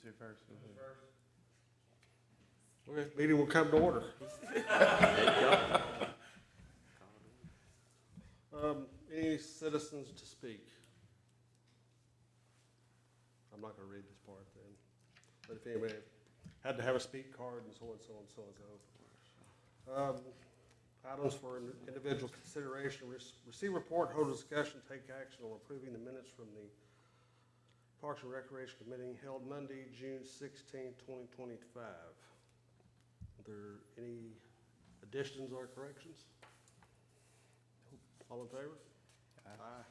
do first? Okay, meeting will come to order. Any citizens to speak? I'm not gonna read this part then, but if anybody had to have a speak card and so on, so on, so and so. Items for individual consideration, receive report, hold a discussion, take action on approving the minutes from the Parks and Recreation Committee held Monday, June 16, 2025. Are there any additions or corrections? All in favor? Aye.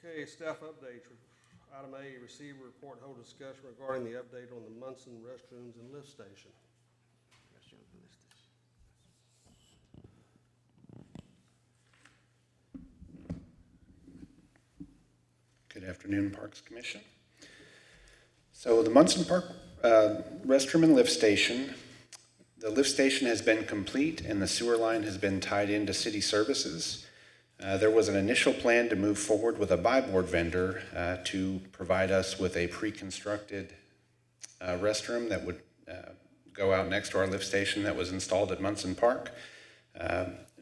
Okay, staff updates. Item A, receive a report and hold discussion regarding the update on the Munson restrooms and lift station. Good afternoon, Parks Commission. So the Munson Park restroom and lift station, the lift station has been complete and the sewer line has been tied into city services. There was an initial plan to move forward with a buy-board vendor to provide us with a pre-constructed restroom that would go out next to our lift station that was installed at Munson Park.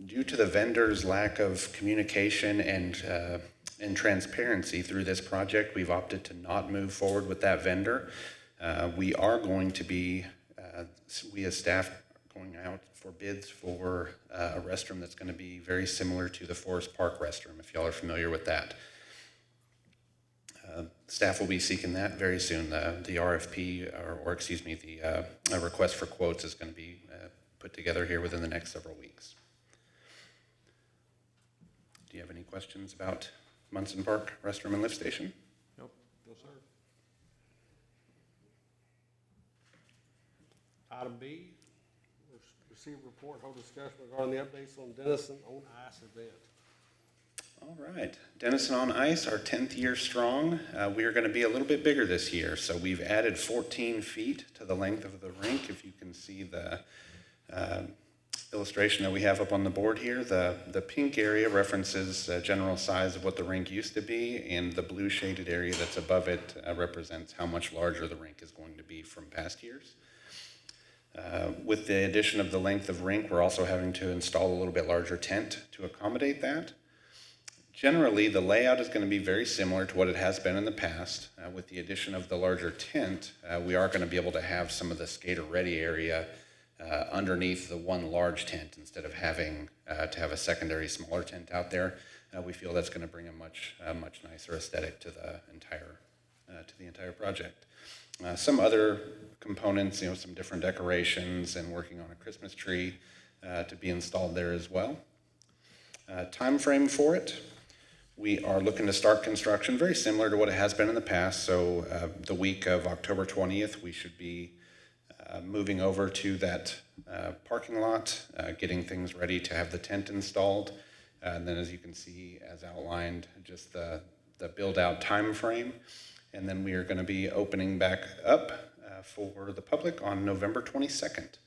Due to the vendor's lack of communication and transparency through this project, we've opted to not move forward with that vendor. We are going to be, we as staff, going out for bids for a restroom that's going to be very similar to the Forest Park restroom, if y'all are familiar with that. Staff will be seeking that very soon. The RFP, or excuse me, the request for quotes is going to be put together here within the next several weeks. Do you have any questions about Munson Park restroom and lift station? Nope. No, sir. Item B, receive a report, hold discussion regarding the updates on Denison on Ice event. All right, Denison on Ice, our 10th year strong. We are going to be a little bit bigger this year, so we've added 14 feet to the length of the rink. If you can see the illustration that we have up on the board here, the pink area references the general size of what the rink used to be, and the blue shaded area that's above it represents how much larger the rink is going to be from past years. With the addition of the length of rink, we're also having to install a little bit larger tent to accommodate that. Generally, the layout is going to be very similar to what it has been in the past. With the addition of the larger tent, we are going to be able to have some of the skater-ready area underneath the one large tent instead of having to have a secondary smaller tent out there. We feel that's going to bring a much nicer aesthetic to the entire project. Some other components, some different decorations, and working on a Christmas tree to be installed there as well. Time frame for it. We are looking to start construction very similar to what it has been in the past. So the week of October 20th, we should be moving over to that parking lot, getting things ready to have the tent installed. And then as you can see, as outlined, just the build out time frame. And then we are going to be opening back up for the public on November 22nd.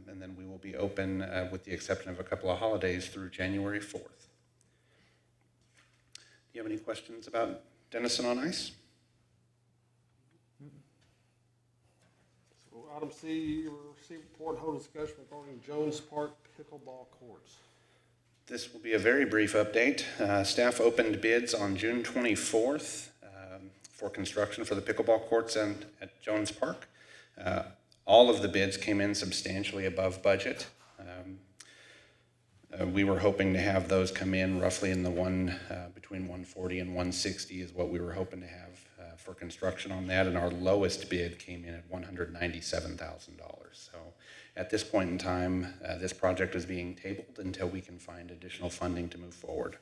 And then we will be open with the exception of a couple of holidays through January 4th. Do you have any questions about Denison on Ice? So item C, receive report and hold discussion regarding Jones Park pickleball courts. This will be a very brief update. Staff opened bids on June 24th for construction for the pickleball courts at Jones Park. All of the bids came in substantially above budget. We were hoping to have those come in roughly in the between 140 and 160 is what we were hoping to have for construction on that, and our lowest bid came in at $197,000. So at this point in time, this project is being tabled until we can find additional funding to move forward.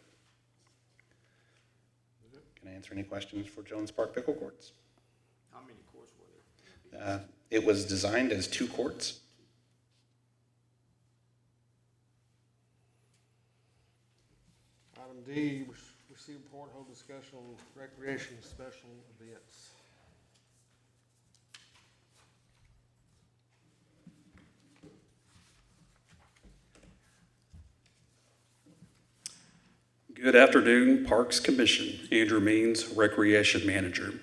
Can I answer any questions for Jones Park Pickle Courts? How many courts were there? It was designed as 2 courts. Item D, receive report, hold discussion on recreation special events. Good afternoon, Parks Commission. Andrew Means, Recreation Manager.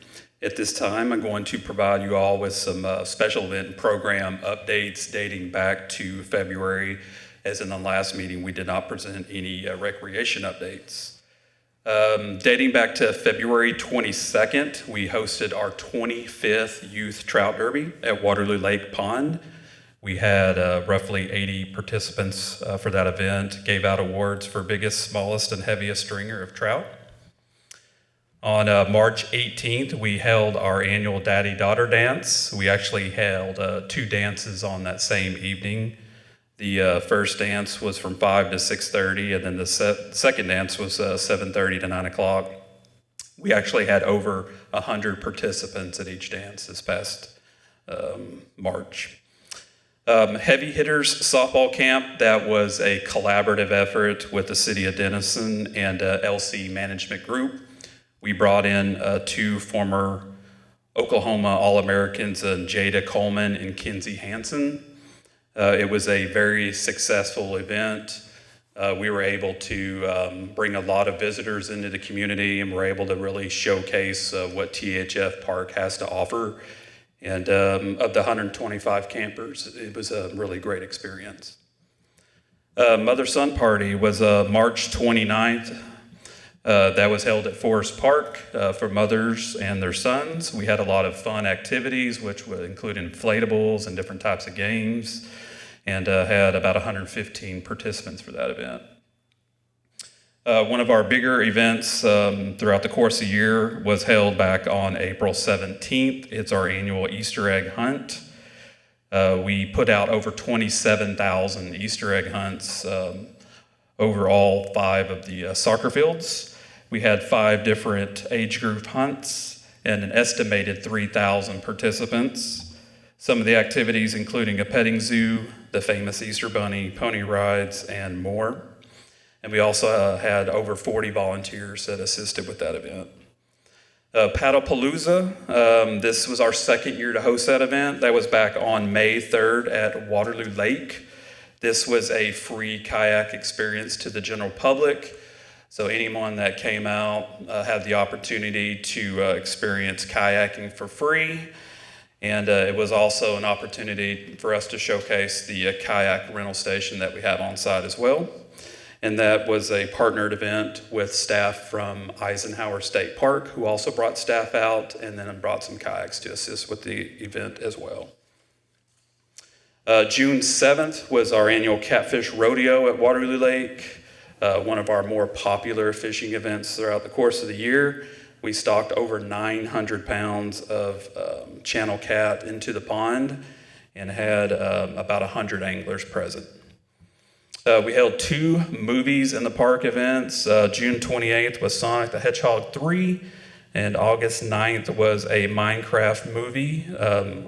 At this time, I'm going to provide you all with some special event and program updates dating back to February. As in the last meeting, we did not present any recreation updates. Dating back to February 22nd, we hosted our 25th Youth Trout Derby at Waterloo Lake Pond. We had roughly 80 participants for that event, gave out awards for biggest, smallest, and heaviest stringer of trout. On March 18th, we held our annual Daddy-Daughter Dance. We actually held 2 dances on that same evening. The first dance was from 5 to 6:30, and then the second dance was 7:30 to 9 o'clock. We actually had over 100 participants at each dance this past March. Heavy Hitters Softball Camp, that was a collaborative effort with the City of Denison and LC Management Group. We brought in 2 former Oklahoma All-Americans, Jada Coleman and Kinsey Hansen. It was a very successful event. We were able to bring a lot of visitors into the community, and we're able to really showcase what THF Park has to offer. And of the 125 campers, it was a really great experience. Mother-son party was March 29th. That was held at Forest Park for mothers and their sons. We had a lot of fun activities, which would include inflatables and different types of games, and had about 115 participants for that event. One of our bigger events throughout the course of the year was held back on April 17th. It's our annual Easter egg hunt. We put out over 27,000 Easter egg hunts over all 5 of the soccer fields. We had 5 different age group hunts and an estimated 3,000 participants. Some of the activities including a petting zoo, the famous Easter Bunny, pony rides, and more. And we also had over 40 volunteers that assisted with that event. Paddlepalooza, this was our second year to host that event. That was back on May 3rd at Waterloo Lake. This was a free kayak experience to the general public. So anyone that came out had the opportunity to experience kayaking for free. And it was also an opportunity for us to showcase the kayak rental station that we have on site as well. And that was a partnered event with staff from Eisenhower State Park, who also brought staff out and then brought some kayaks to assist with the event as well. June 7th was our annual Catfish Rodeo at Waterloo Lake, one of our more popular fishing events throughout the course of the year. We stocked over 900 pounds of channel cat into the pond and had about 100 anglers present. We held 2 movies in the park events. June 28th was Sonic the Hedgehog 3, and August 9th was a Minecraft movie,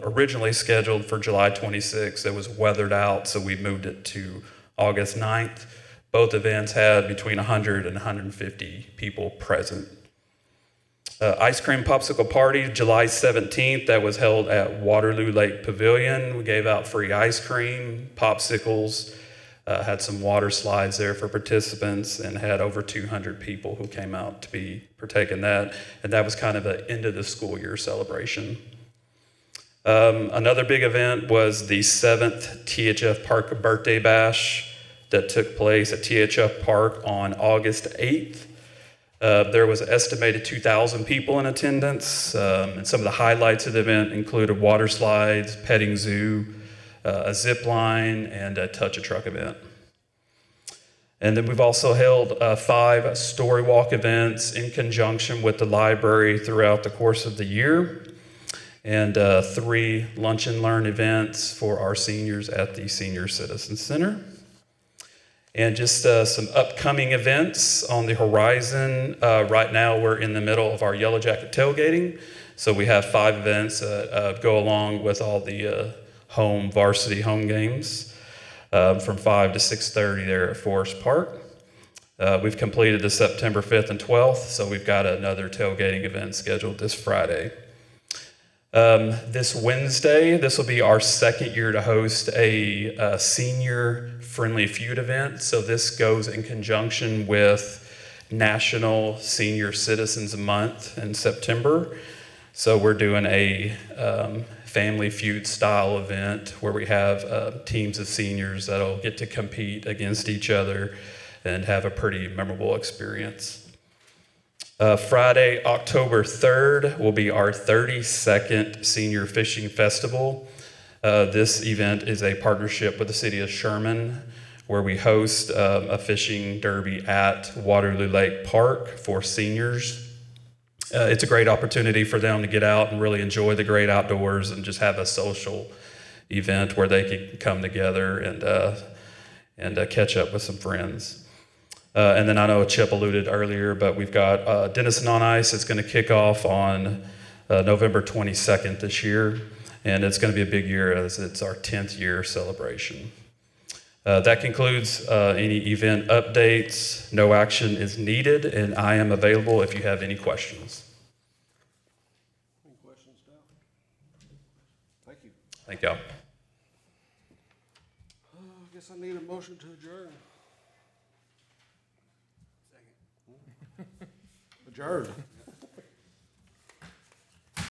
originally scheduled for July 26th. It was weathered out, so we moved it to August 9th. Both events had between 100 and 150 people present. Ice Cream Popsicle Party, July 17th, that was held at Waterloo Lake Pavilion. We gave out free ice cream, popsicles, had some water slides there for participants, and had over 200 people who came out to be partaking in that. And that was kind of an end of the school year celebration. Another big event was the 7th THF Park Birthday Bash that took place at THF Park on August 8th. There was an estimated 2,000 people in attendance, and some of the highlights of the event included water slides, petting zoo, a zip line, and a touch-a-truck event. And then we've also held 5 story walk events in conjunction with the library throughout the course of the year, and 3 lunch and learn events for our seniors at the Senior Citizen Center. And just some upcoming events on the horizon. Right now, we're in the middle of our Yellow Jacket tailgating. So we have 5 events that go along with all the varsity home games from 5 to 6:30 there at Forest Park. We've completed the September 5th and 12th, so we've got another tailgating event scheduled this Friday. This Wednesday, this will be our second year to host a senior friendly feud event. So this goes in conjunction with National Senior Citizens Month in September. So we're doing a Family Feud style event where we have teams of seniors that'll get to compete against each other and have a pretty memorable experience. Friday, October 3rd will be our 32nd Senior Fishing Festival. This event is a partnership with the city of Sherman, where we host a fishing derby at Waterloo Lake Park for seniors. It's a great opportunity for them to get out and really enjoy the great outdoors and just have a social event where they can come together and catch up with some friends. And then I know Chip alluded earlier, but we've got Denison on Ice. It's going to kick off on November 22nd this year, and it's going to be a big year as it's our 10th year celebration. That concludes any event updates. No action is needed, and I am available if you have any questions. Any questions, Dow? Thank you. Thank y'all. I guess I need a motion to adjourn. Adjourned.